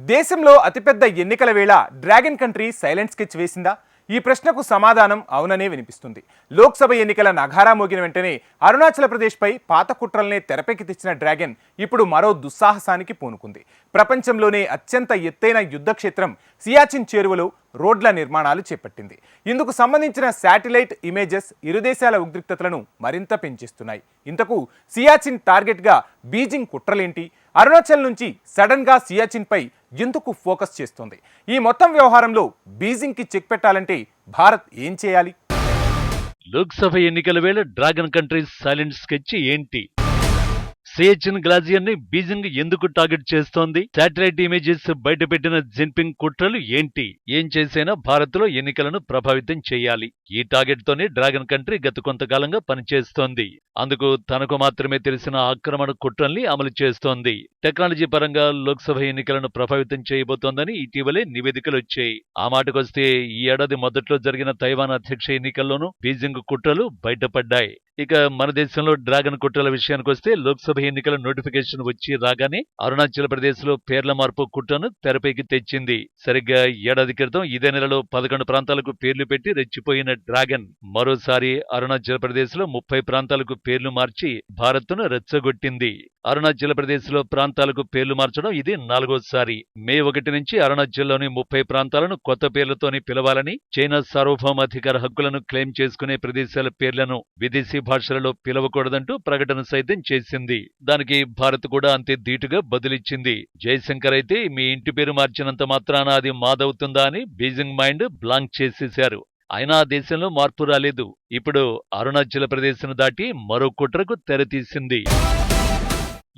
దేశంలో అతిపెద్ద ఎన్నికల వేళ డ్రాగన్ కంట్రీ సైలెంట్ స్కెచ్ వేసిందా? ఈ ప్రశ్నకు సమాధానం అవుననే వినిపిస్తుంది. లోక్సభ ఎన్నికల నగారా మోగిన వెంటనే అరుణాచల్ ప్రదేశ్పై పాత కుట్రల్నే తెరపైకి తెచ్చిన డ్రాగన్ ఇప్పుడు మరో దుస్సాహసానికి పూనుకుంది. ప్రపంచంలోనే అత్యంత ఎత్తైన యుద్ధ క్షేత్రం సియాచిన్ చేరువలో రోడ్ల నిర్మాణాలు చేపట్టింది. ఇందుకు సంబంధించిన శాటిలైట్ ఇమేజెస్ ఇరు దేశాల ఉద్రిక్తతలను మరింత పెంచేస్తున్నాయి. ఇంతకు సియాచిన్ టార్గెట్గా బీజింగ్ కుట్రలేంటి? అరుణాచల్ నుంచి సడన్ గా సియాచిన్ పై ఎందుకు ఫోకస్ చేస్తోంది? ఈ మొత్తం వ్యవహారంలో బీజింగ్ కి చెక్ పెట్టాలంటే భారత్ ఏం చేయాలి? లోక్సభ ఎన్నికల వేళ డ్రాగన్ కంట్రీ సైలెంట్ స్కెచ్ ఏంటి? సియాచిన్ గ్లాసియర్ ని బీజింగ్ ఎందుకు టార్గెట్ చేస్తోంది? శాటిలైట్ ఇమేజెస్ బయటపెట్టిన జిన్పింగ్ కుట్రలు ఏంటి? ఏం చేసైనా భారత్ లో ఎన్నికలను ప్రభావితం చేయాలి. ఈ టార్గెట్ తోనే డ్రాగన్ కంట్రీ గత కొంతకాలంగా పనిచేస్తోంది. అందుకు తనకు మాత్రమే తెలిసిన ఆక్రమణ కుట్రల్ని అమలు చేస్తోంది. టెక్నాలజీ పరంగా లోక్సభ ఎన్నికలను ప్రభావితం చేయబోతోందని ఇటీవలే నివేదికలు వచ్చాయి. ఆ మాటకొస్తే ఈ ఏడాది మొదట్లో జరిగిన తైవాన్ అధ్యక్ష ఎన్నికల్లోనూ బీజింగ్ కుట్రలు బయటపడ్డాయి. ఇక మన దేశంలో డ్రాగన్ కుట్రల విషయానికొస్తే లోక్సభ ఎన్నికల నోటిఫికేషన్ వచ్చి రాగానే అరుణాచల్ ప్రదేశ్ లో పేర్ల మార్పు కుట్రను తెరపైకి తెచ్చింది. సరిగ్గా ఏడాది క్రితం ఇదే నెలలో 11 ప్రాంతాలకు పేర్లు పెట్టి రెచ్చిపోయిన డ్రాగన్ మరోసారి అరుణాచల్ ప్రదేశ్ లో 30 ప్రాంతాలకు పేర్లు మార్చి భారత్ ను రెచ్చగొట్టింది. అరుణాచల్ ప్రదేశ్ లో ప్రాంతాలకు పేర్లు మార్చడం ఇది 4వసారి. మే 1 నుంచి అరుణాచల్లోని 30 ప్రాంతాలను కొత్త పేర్లతోని పిలవాలని, చైనా సార్వభౌమాధికార హక్కులను క్లెయిమ్ చేసుకునే ప్రదేశాల పేర్లను విదేశీ భాషలలో పిలవకూడదంటూ ప్రకటన సైతం చేసింది. దానికి భారత్ కూడా అంతే ధీటుగా బదులిచ్చింది. జయశంకర్ అయితే మీ ఇంటి పేరు మార్చినంత మాత్రాన అది మాదవుతుందా అని బీజింగ్ మైండ్ బ్లాంక్ చేసేశారు. అయినా ఆ దేశంలో మార్పు రాలేదు. ఇప్పుడు అరుణాచల్ ప్రదేశ్ను దాటి మరో కుట్రకు తెరతీసింది.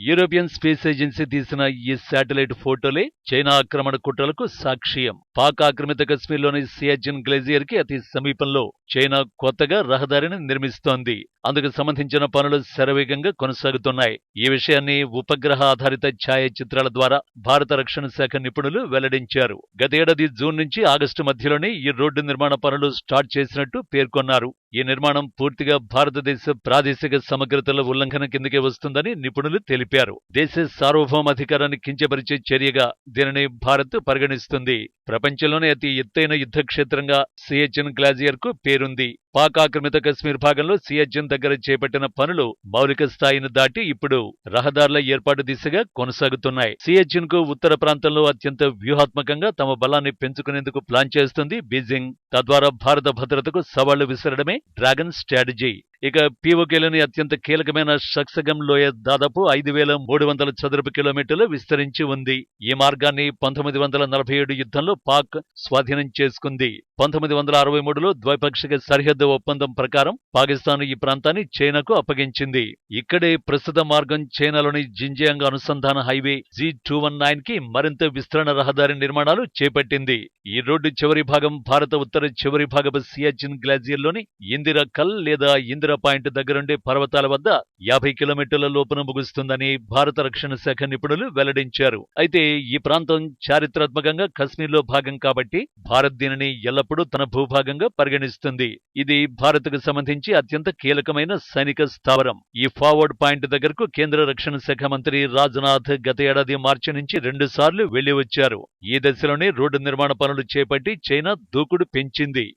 యూరోపియన్ స్పేస్ ఏజెన్సీ తీసిన ఈ శాటిలైట్ ఫోటోలే చైనా ఆక్రమణ కుట్రలకు సాక్ష్యం. పాక్ ఆక్రమిత కశ్మీర్లోని సియాచిన్ గ్లేజియర్ కి అతి సమీపంలో చైనా కొత్తగా రహదారిని నిర్మిస్తోంది. అందుకు సంబంధించిన పనులు శరవేగంగా కొనసాగుతున్నాయి. ఈ విషయాన్ని ఉపగ్రహ ఆధారిత ఛాయాచిత్రాల ద్వారా భారత రక్షణ శాఖ నిపుణులు వెల్లడించారు. గతేడాది జూన్ నుంచి ఆగస్టు మధ్యలోనే ఈ రోడ్డు నిర్మాణ పనులు స్టార్ట్ చేసినట్టు పేర్కొన్నారు. ఈ నిర్మాణం పూర్తిగా భారతదేశ ప్రాదేశిక సమగ్రతల ఉల్లంఘన కిందకే వస్తుందని నిపుణులు తెలిపారు. దేశ సార్వభౌమాధికారాన్ని కించపరిచే చర్యగా దీనిని భారత్ పరిగణిస్తుంది. ప్రపంచంలోనే అతి ఎత్తైన యుద్ధ క్షేత్రంగా సియాచిన్ గ్లాసియర్ కు పేరుంది. పాక్ ఆక్రమిత కశ్మీర్ భాగంలో సియాచిన్ దగ్గర చేపట్టిన పనులు మౌలిక స్థాయిని దాటి ఇప్పుడు రహదారుల ఏర్పాటు దిశగా కొనసాగుతున్నాయి. సియాచిన్ కు ఉత్తర ప్రాంతంలో అత్యంత వ్యూహాత్మకంగా తమ బలాన్ని పెంచుకునేందుకు ప్లాన్ చేస్తుంది బీజింగ్. తద్వారా భారత భద్రతకు సవాళ్లు విసరడమే డ్రాగన్ స్ట్రాటజీ. ఇక పీఓకేలోని అత్యంత కీలకమైన షక్సగం లోయ దాదాపు 5300 చదరపు కిలోమీటర్లు విస్తరించి ఉంది. ఈ మార్గాన్ని 1947 యుద్ధంలో పాక్ స్వాధీనం చేసుకుంది. 1963లో ద్వైపాక్షిక సరిహద్దు ఒప్పందం ప్రకారం పాకిస్తాన్ ఈ ప్రాంతాన్ని చైనాకు అప్పగించింది. ఇక్కడే ప్రస్తుత మార్గం చైనాలోని జింజియాంగ్ అనుసంధాన హైవే G219 కి మరింత విస్తరణ రహదారి నిర్మాణాలు చేపట్టింది. ఈ రోడ్డు చివరి భాగం భారత ఉత్తర చివరి భాగపు సియాచిన్ గ్లాసియర్ లోని ఇందిరా కల్ లేదా ఇందిరా పాయింట్ దగ్గరుండే పర్వతాల వద్ద 50 కిలోమీటర్ల లోపున ముగుస్తుందని భారత రక్షణ శాఖ నిపుణులు వెల్లడించారు. అయితే ఈ ప్రాంతం చారిత్రాత్మకంగా కశ్మీర్లో భాగం కాబట్టి భారత్ దీనిని ఎల్లప్పుడూ తన భూభాగంగా పరిగణిస్తుంది. ఇది భారత్కు సంబంధించి అత్యంత కీలకమైన సైనిక స్థావరం. ఈ ఫార్వర్డ్ పాయింట్ దగ్గరకు కేంద్ర రక్షణ శాఖ మంత్రి రాజ్నాథ్ గత ఏడాది మార్చి నుంచి 2 సార్లు వెళ్లి వచ్చారు. ఈ దశలోనే రోడ్డు నిర్మాణ పనులు చేపట్టి చైనా దూకుడు పెంచింది.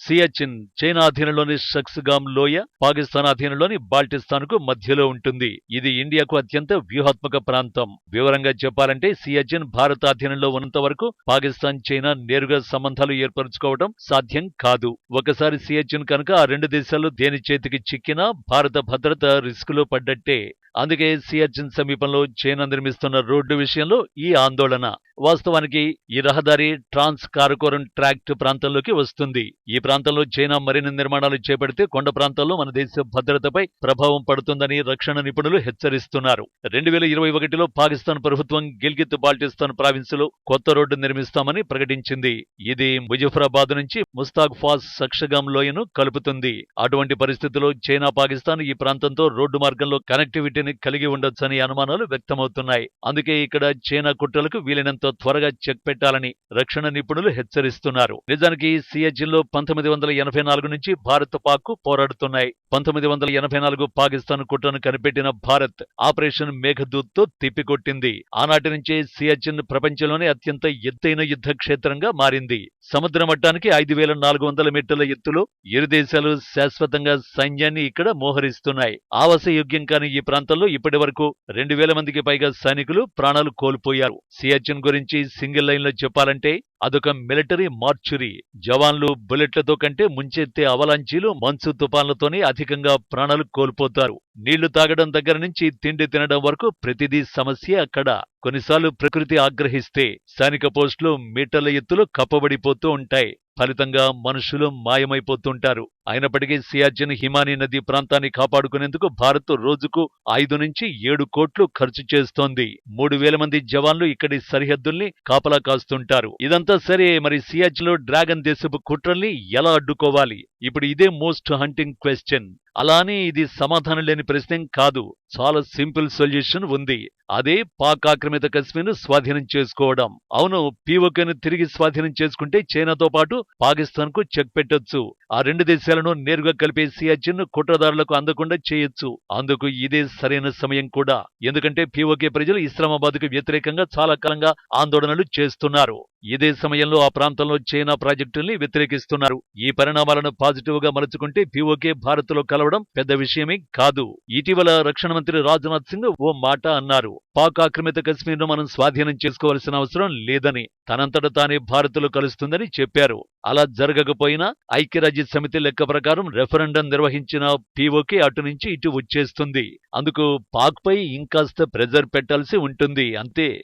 సియాచిన్ చైనా అధీనంలోని షక్సగామ్ లోయ, పాకిస్తాన్ అధీనంలోని బాల్టిస్తాన్ కు మధ్యలో ఉంటుంది. ఇది ఇండియాకు అత్యంత వ్యూహాత్మక ప్రాంతం. వివరంగా చెప్పాలంటే సియాచిన్ భారత అధీనంలో ఉన్నంత వరకు పాకిస్తాన్ చైనా నేరుగా సంబంధాలు ఏర్పరచుకోవడం సాధ్యం కాదు. ఒకసారి సియాచిన్ కనుక ఆ 2 దేశాలు దేని చేతికి చిక్కినా భారత భద్రత రిస్కులో పడ్డట్టే. అందుకే సియాచిన్ సమీపంలో చైనా నిర్మిస్తున్న రోడ్డు విషయంలో ఈ ఆందోళన. వాస్తవానికి ఈ రహదారి ట్రాన్స్ కారకోరం ట్రాక్ట్ ప్రాంతంలోకి వస్తుంది. ఈ ప్రాంతంలో చైనా మరిన్ని నిర్మాణాలు చేపడితే కొండ ప్రాంతాల్లో మన దేశ భద్రతపై ప్రభావం పడుతుందని రక్షణ నిపుణులు హెచ్చరిస్తున్నారు. 2021లో పాకిస్తాన్ ప్రభుత్వం గిల్గిత్ బాల్టిస్తాన్ ప్రావిన్సులో కొత్త రోడ్డు నిర్మిస్తామని ప్రకటించింది. ఇది ముజఫరాబాద్ నుంచి ముస్తాక్ ఫాస్ షక్సగామ్ లోయను కలుపుతుంది. అటువంటి పరిస్థితుల్లో చైనా పాకిస్తాన్ ఈ ప్రాంతంతో రోడ్డు మార్గంలో కనెక్టివిటీని కలిగి ఉండొచ్చని అనుమానాలు వ్యక్తమవుతున్నాయి. అందుకే ఇక్కడ చైనా కుట్రలకు వీలైనంత వీలైనంత త్వరగా చెక్ పెట్టాలని రక్షణ నిపుణులు హెచ్చరిస్తున్నారు. నిజానికి సియాచిన్లో 1984 నుంచి భారత్ పాక్ పోరాడుతున్నాయి. 1984 పాకిస్తాన్ కుట్రను కనిపెట్టిన భారత్ ఆపరేషన్ మేఘదూత్తో తిప్పికొట్టింది. ఆనాటి నుంచే సియాచిన్ ప్రపంచంలోనే అత్యంత ఎత్తైన యుద్ధ క్షేత్రంగా మారింది. సముద్ర మట్టానికి 5400 మీటర్ల ఎత్తులో ఇరు దేశాలు శాశ్వతంగా సైన్యాన్ని ఇక్కడ మోహరిస్తున్నాయి. ఆవాసయోగ్యం కాని ఈ ప్రాంతంలో ఇప్పటి వరకు 2000 మందికి పైగా సైనికులు ప్రాణాలు కోల్పోయారు. సియాచిన్ గురించి సింగిల్ లైన్లో చెప్పాలంటే అదొక మిలిటరీ మార్చురీ. జవాన్లు బుల్లెట్లతో కంటే ముంచెత్తే అవలాంచీలు, మంచు తుపాన్లతోనే అధికంగా ప్రాణాలు కోల్పోతారు. నీళ్లు తాగడం దగ్గర నుంచి తిండి తినడం వరకు ప్రతిదీ సమస్య అక్కడ. కొన్నిసార్లు ప్రకృతి ఆగ్రహిస్తే సైనిక పోస్టులు మీటర్ల ఎత్తులో కప్పబడిపోతూ ఉంటాయి. ఫలితంగా మనుషులు మాయమైపోతుంటారు. అయినప్పటికీ సియాచిన్ హిమానీ నది ప్రాంతాన్ని కాపాడుకునేందుకు భారత్ రోజుకు 5 నుంచి 7 కోట్లు ఖర్చు చేస్తోంది. 3000 మంది జవాన్లు ఇక్కడి సరిహద్దుల్ని కాపలా కాస్తుంటారు. ఇదంతా సరే, మరి సియాచిన్లో డ్రాగన్ దేశపు కుట్రల్ని ఎలా అడ్డుకోవాలి? ఇప్పుడు ఇదే మోస్ట్ హంటింగ్ క్వశ్చన్. అలానే ఇది సమాధానం లేని ప్రశ్నేం కాదు. చాలా సింపుల్ సొల్యూషన్ ఉంది. అదే పాక్ ఆక్రమిత కశ్మీర్ను స్వాధీనం చేసుకోవడం. అవును, పీఓకేను తిరిగి స్వాధీనం చేసుకుంటే చైనాతో పాటు పాకిస్తాన్కు చెక్ పెట్టొచ్చు. ఆ రెండు దేశాలను నేరుగా కలిపే సియాచిన్ కుట్రదారులకు అందకుండా చేయొచ్చు. అందుకు ఇదే సరైన సమయం కూడా. ఎందుకంటే పీఓకే ప్రజలు ఇస్లామాబాద్కు వ్యతిరేకంగా చాలా కాలంగా ఆందోళనలు చేస్తున్నారు. ఇదే సమయంలో ఆ ప్రాంతంలో చైనా ప్రాజెక్టుల్ని వ్యతిరేకిస్తున్నారు. ఈ పరిణామాలను పాజిటివ్ గా మలుచుకుంటే పీఓకే భారత్లో కలవడం పెద్ద విషయమే కాదు. ఇటీవల రక్షణ మంత్రి రాజ్నాథ్ సింగ్ ఓ మాట అన్నారు. పాక్ ఆక్రమిత కశ్మీర్ను మనం స్వాధీనం చేసుకోవాల్సిన అవసరం లేదని, తనంతట తానే భారత్లో కలుస్తుందని చెప్పారు. అలా జరగకపోయినా ఐక్యరాజ్య సమితి లెక్క ప్రకారం రెఫరెండం నిర్వహించిన పీఓకే అటు నుంచి ఇటు వచ్చేస్తుంది. అందుకు పాక్ పై ఇంకాస్త ప్రెజర్ పెట్టాల్సి ఉంటుంది, అంతే.